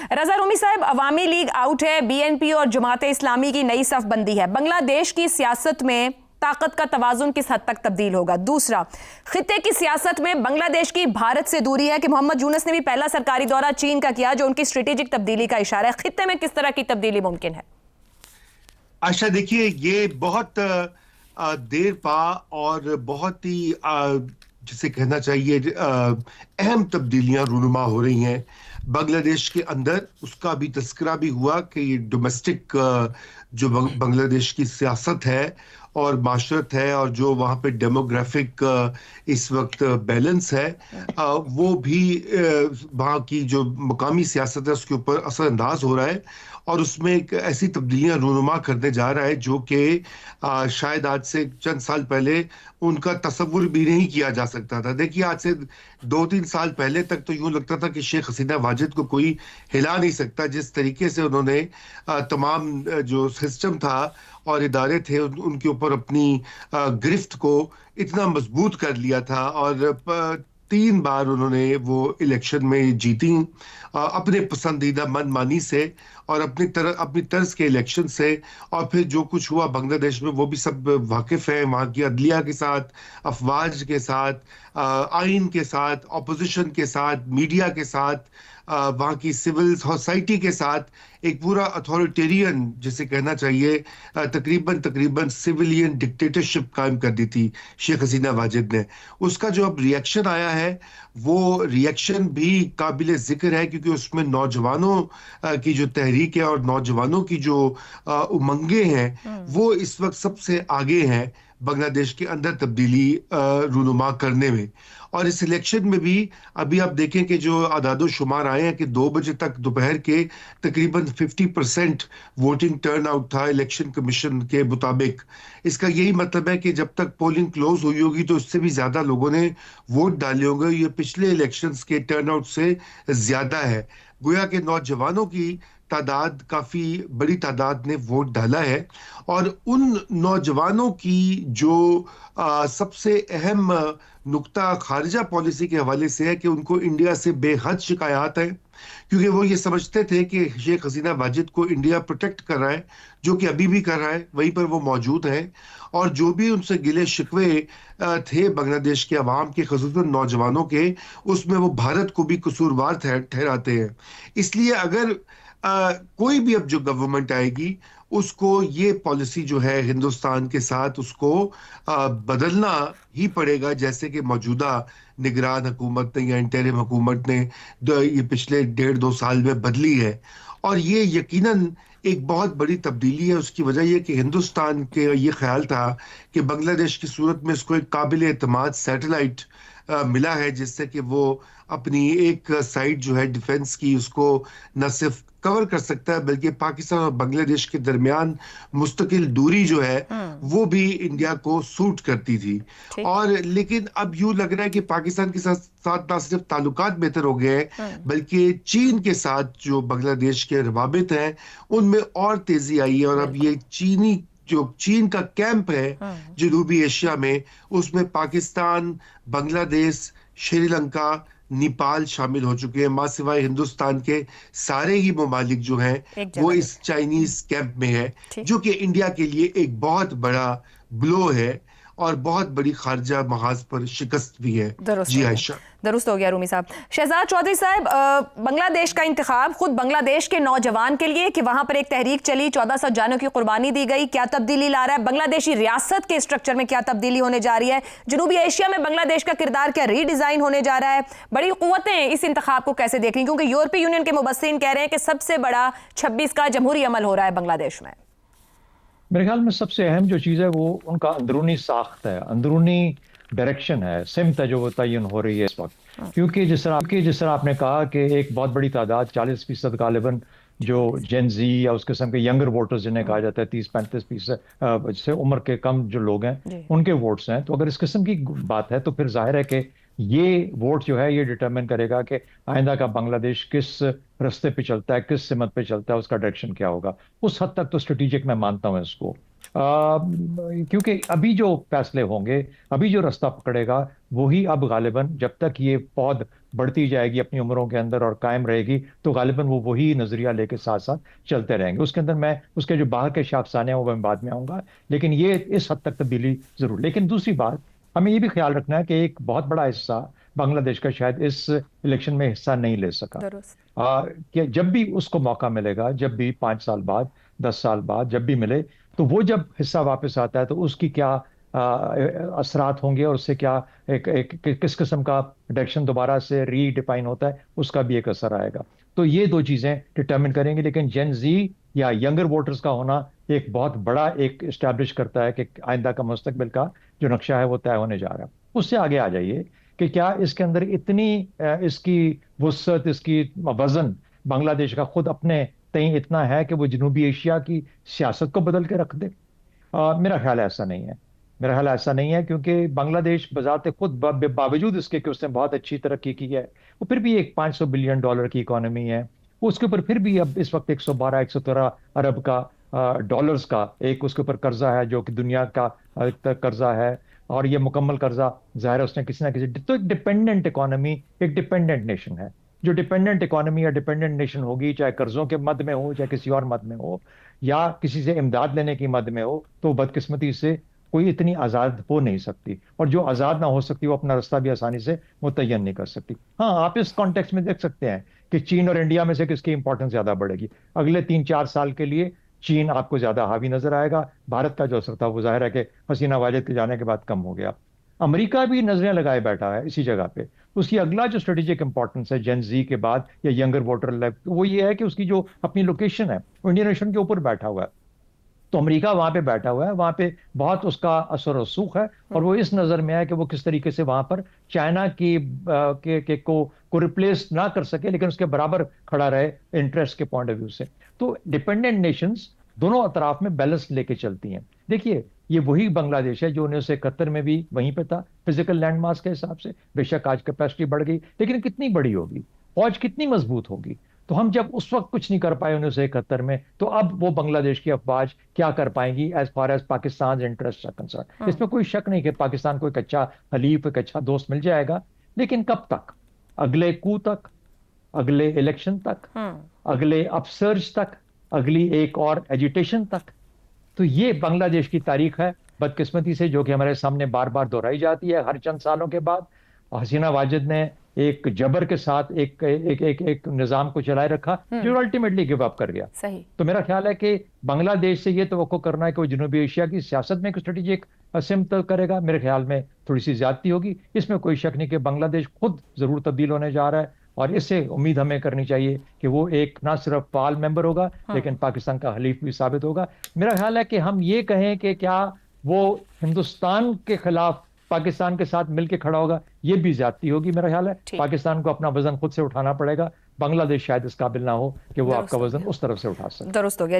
रजा रूमी साहब, अवामी league out है, BNP और जमात इस्लामी की नई सफबंदी है। बांग्लादेश की सियासत में ताकत का तवाजुन किस हद तक तब्दील होगा? दूसरा, खित्ते की सियासत में बांग्लादेश की भारत से दूरी है कि मोहम्मद यूनुस ने भी पहला सरकारी दौरा चीन का किया, जो उनकी स्ट्रेटेजिक तब्दीली का इशारा है। खित्ते में किस तरह की तब्दीली मुमकिन है? आशा, देखिए, ये बहुत देर पा और बहुत ही जिसे कहना चाहिए अहम तब्दीलियां रूनुमा हो रही हैं बांग्लादेश के अंदर। उसका भी तस्करा भी हुआ कि ये डोमेस्टिक जो बांग्लादेश की सियासत है और माशरत है और जो वहाँ पे डेमोग्राफिक इस वक्त बैलेंस है, वो भी वहाँ की जो मकामी सियासत है उसके ऊपर असरअंदाज हो रहा है और उसमें एक ऐसी तब्दीलियां रूनुमा करने जा रहा है जो कि शायद आज से चंद साल पहले उनका तसव्वुर भी नहीं किया जा सकता था। देखिए, आज से 2-3 साल पहले तक तो यूं लगता था कि शेख हसीना वाजिद को कोई हिला नहीं सकता। जिस तरीके से उन्होंने तमाम जो सिस्टम था और इदारे थे उनके ऊपर अपनी गिरफ्त को इतना मजबूत कर लिया था और 3 बार उन्होंने वो इलेक्शन में जीती अपने पसंदीदा मनमानी से और अपनी तर्ज के इलेक्शन से। और फिर जो कुछ हुआ बांग्लादेश में वो भी सब वाकिफ है, वहाँ की अदलिया के साथ, अफवाज के साथ, आइन के साथ, ऑपोजिशन के साथ, मीडिया के साथ, वहाँ की सिविल सोसाइटी के साथ एक पूरा अथॉरिटेरियन जिसे कहना चाहिए तकरीबन सिविलियन डिक्टेटरशिप कायम कर दी थी शेख हसीना वाजिद ने। उसका जो अब रिएक्शन आया है वो रिएक्शन भी काबिल जिक्र है क्योंकि उसमें नौजवानों की जो तहरीक है और नौजवानों की जो उमंगे हैं वो इस वक्त सबसे आगे हैं बांग्लादेश के अंदर तब्दीली रूनुमा करने में। और इस इलेक्शन में भी अभी आप देखें कि जो आदादो शुमार आए हैं कि 2 बजे तक दोपहर के तकरीबन 50% वोटिंग टर्न आउट था इलेक्शन कमीशन के मुताबिक। इसका यही मतलब है कि जब तक पोलिंग क्लोज हुई होगी तो उससे भी ज्यादा लोगों ने वोट डाले होंगे। ये पिछले इलेक्शंस के टर्न आउट से ज्यादा है। गोया के नौजवानों की तादाद, काफी बड़ी तादाद ने वोट डाला है और उन नौजवानों की जो सबसे अहम नुक्ता खारिजा पॉलिसी के हवाले से है कि उनको इंडिया से बेहद शिकायत है क्योंकि वो ये समझते थे कि शेख हसीना वाजिद को इंडिया प्रोटेक्ट कर रहा है, जो कि अभी भी कर रहा है, वहीं पर वो मौजूद है। और जो भी उनसे गिले शिकवे थे बांग्लादेश के अवाम के, ख़ुसूसन नौजवानों के, उसमें वो भारत को भी कसूरवार ठहराते हैं। इसलिए अगर कोई भी अब जो गवर्नमेंट आएगी उसको ये पॉलिसी जो है हिंदुस्तान के साथ उसको बदलना ही पड़ेगा, जैसे कि मौजूदा निगरान हुकूमत ने या इंटरिम हुकूमत ने ये पिछले 1.5-2 साल में बदली है। और ये यकीनन एक बहुत बड़ी तब्दीली है। उसकी वजह यह कि हिंदुस्तान के ये ख्याल था कि बांग्लादेश की सूरत में इसको एक काबिल एतमाद सैटेलाइट मिला है जिससे कि वो अपनी एक साइड जो है डिफेंस की उसको न सिर्फ कवर कर सकता है बल्कि पाकिस्तान और बांग्लादेश के दरमियान मुस्तकिल दूरी जो है वो भी इंडिया को सूट करती थी। और लेकिन अब यूं लग रहा है कि पाकिस्तान के साथ ना सिर्फ ताल्लुकात बेहतर हो गए हैं बल्कि चीन के साथ जो बांग्लादेश के रवाबित हैं उनमें और तेजी आई है। और अब ये चीन का कैंप है जनूबी एशिया में, उसमें पाकिस्तान, बांग्लादेश, श्रीलंका, नेपाल शामिल हो चुके हैं। मां सिवाय हिंदुस्तान के सारे ही ममालिक जो हैं वो इस चाइनीज कैंप में है, जो कि इंडिया के लिए एक बहुत बड़ा ब्लो है और बहुत बड़ी खारजा महाज पर शिकस्त भी है। जी आयशा, दुरुस्त हो गया रूमी साहब। शहजाद चौधरी साहब, बांग्लादेश का इंतखाब खुद बांग्लादेश के नौजवान के लिए कि वहां पर एक तहरीक चली, 1400 जानों की कुर्बानी दी गई, क्या तब्दीली ला रहा है? बांग्लादेशी रियासत के स्ट्रक्चर में क्या तब्दीली होने जा रही है? जनूबी एशिया में बांग्लादेश का किरदार क्या रीडिजाइन होने जा रहा है? बड़ी कुव्वतें इस इंतखाब को कैसे देख रही, क्योंकि यूरोपीय यूनियन के मुबस्सिरीन कह रहे हैं कि सबसे बड़ा 26 का जमहूरी अमल हो रहा है बांग्लादेश में। मेरे ख्याल में सबसे अहम जो चीज़ है वो उनका अंदरूनी साख्त है, अंदरूनी डायरेक्शन है, सिमत है जो वो तयन हो रही है इस वक्त। क्योंकि जिस तरह आपने कहा कि एक बहुत बड़ी तादाद 40% गालिबन जो जेन जी या उस किस्म के यंगर वोटर्स जिन्हें कहा जाता है 30-35% से उम्र के कम जो लोग हैं उनके वोट्स हैं। तो अगर इस किस्म की बात है तो फिर जाहिर है कि ये वोट जो है ये डिटरमिन करेगा कि आइंदा का बांग्लादेश किस रास्ते पे चलता है, किस सिमत पे चलता है, उसका डायरेक्शन क्या होगा। उस हद तक तो स्ट्रेटेजिक मैं मानता हूं इसको, क्योंकि अभी जो फैसले होंगे, अभी जो रास्ता पकड़ेगा वही अब गालिबन जब तक ये पौध बढ़ती जाएगी अपनी उम्रों के अंदर और कायम रहेगी, तो गालिबन वो वही नजरिया लेके साथ साथ चलते रहेंगे। उसके अंदर मैं उसके जो बाहर के शाफसाने हैं वो मैं बाद में आऊंगा, लेकिन ये इस हद तक तब्दीली जरूर। लेकिन दूसरी बात, हमें ये भी ख्याल रखना है कि एक बहुत बड़ा हिस्सा बांग्लादेश का शायद इस इलेक्शन में हिस्सा नहीं ले सका। दुरुस्त। कि जब भी उसको मौका मिलेगा, जब भी 5 साल बाद, 10 साल बाद जब भी मिले, तो वो जब हिस्सा वापस आता है तो उसकी क्या असरात होंगे और उससे क्या किस किस्म का डायरेक्शन दोबारा से रीडिफाइन होता है, उसका भी एक असर आएगा। तो ये दो चीजें डिटर्मिन करेंगे। लेकिन जेन जी या यंगर वोटर्स का होना एक बहुत बड़ा एक इस्टेब्लिश करता है कि आइंदा का मुस्तकबिल का जो नक्शा है वो तय होने जा रहा है। उससे आगे आ जाइए कि क्या इसके अंदर इतनी इसकी वुसअत, इसकी वजन बांग्लादेश का खुद अपने तय इतना है कि वो जनूबी एशिया की सियासत को बदल के रख दे। मेरा ख्याल ऐसा नहीं है। मेरा ख्याल ऐसा नहीं है, क्योंकि बांग्लादेश बजाते खुद बावजूद इसके कि उसने बहुत अच्छी तरक्की की है, वो फिर भी एक $500 बिलियन की इकोनॉमी है। उसके ऊपर फिर भी अब इस वक्त 112-113 अरब का डॉलर्स का एक उसके ऊपर कर्जा है, जो कि दुनिया का कर्जा है। और ये मुकम्मल कर्जा जाहिर है उसने किसी ना किसी, तो एक डिपेंडेंट इकोनॉमी, एक डिपेंडेंट नेशन है। जो डिपेंडेंट इकोनॉमी या डिपेंडेंट नेशन होगी, चाहे कर्जों के मद में हो, चाहे किसी और मद में हो, या किसी से इमदाद लेने की मद में हो, तो बदकिस्मती से कोई इतनी आज़ाद हो नहीं सकती। और जो आज़ाद ना हो सकती वो अपना रास्ता भी आसानी से मुतय्यन नहीं कर सकती। हाँ, आप इस कॉन्टेक्स्ट में देख सकते हैं कि चीन और इंडिया में से किसकी इंपॉर्टेंस ज्यादा बढ़ेगी। अगले 3-4 साल के लिए चीन आपको ज्यादा हावी नजर आएगा। भारत का जो असर था वो जाहिर है कि हसीना वाजिद के जाने के बाद कम हो गया। अमेरिका भी नजरें लगाए बैठा है इसी जगह पे। उसकी अगला जो स्ट्रेटेजिक इंपॉर्टेंस है जेन जी के बाद या यंगर वोटर, वो ये है कि उसकी जो अपनी लोकेशन है वो इंडियन ओशन के ऊपर बैठा हुआ है। तो अमेरिका वहां पे बैठा हुआ है, वहां पे बहुत उसका असर रसूख है, और वो इस नजर में है कि वो किस तरीके से वहां पर चाइना की को रिप्लेस ना कर सके, लेकिन उसके बराबर खड़ा रहे इंटरेस्ट के पॉइंट ऑफ व्यू से। तो डिपेंडेंट नेशंस दोनों अतराफ में बैलेंस लेके चलती हैं। देखिए, ये वही बांग्लादेश है जो 1971 में भी वहीं पे था फिजिकल लैंड मास के हिसाब से। बेशक आज कैपेसिटी बढ़ गई, लेकिन कितनी बड़ी होगी, फौज कितनी मजबूत होगी। तो हम जब उस वक्त कुछ नहीं कर पाए 1971 में, तो अब वो बांग्लादेश की अफवाज क्या कर पाएंगी as far as Pakistan interest are concern. इसमें कोई शक नहीं कि पाकिस्तान को एक अच्छा हलीफ, एक अच्छा दोस्त मिल जाएगा, लेकिन कब तक? अगले कू तक, अगले इलेक्शन तक, अगले अपसर्ज तक, अगली एक और एजिटेशन तक। तो ये बांग्लादेश की तारीख है बदकिस्मती से, जो कि हमारे सामने बार बार दोहराई जाती है हर चंद सालों के बाद। हसीना वाजिद ने एक जबर के साथ एक एक एक, एक निजाम को चलाए रखा जो अल्टीमेटली गिव अप कर गया। सही। तो मेरा ख्याल है कि बांग्लादेश से ये तवक्को करना है कि वो जनूबी एशिया की सियासत में एक स्ट्रेटेजिक सिमत करेगा, मेरे ख्याल में थोड़ी सी ज्यादती होगी। इसमें कोई शक नहीं कि बांग्लादेश खुद जरूर तब्दील होने जा रहा है, और इससे उम्मीद हमें करनी चाहिए कि वो एक ना सिर्फ फाल मेंबर होगा, लेकिन पाकिस्तान का हलीफ भी साबित होगा। मेरा ख्याल है कि हम ये कहें कि क्या वो हिंदुस्तान के खिलाफ पाकिस्तान के साथ मिलकर खड़ा होगा, ये भी ज्यादती होगी। मेरा ख्याल है पाकिस्तान को अपना वजन खुद से उठाना पड़ेगा। बांग्लादेश शायद इस काबिल ना हो कि वो आपका वजन उस तरफ से उठा सके। दुरुस्त हो गया।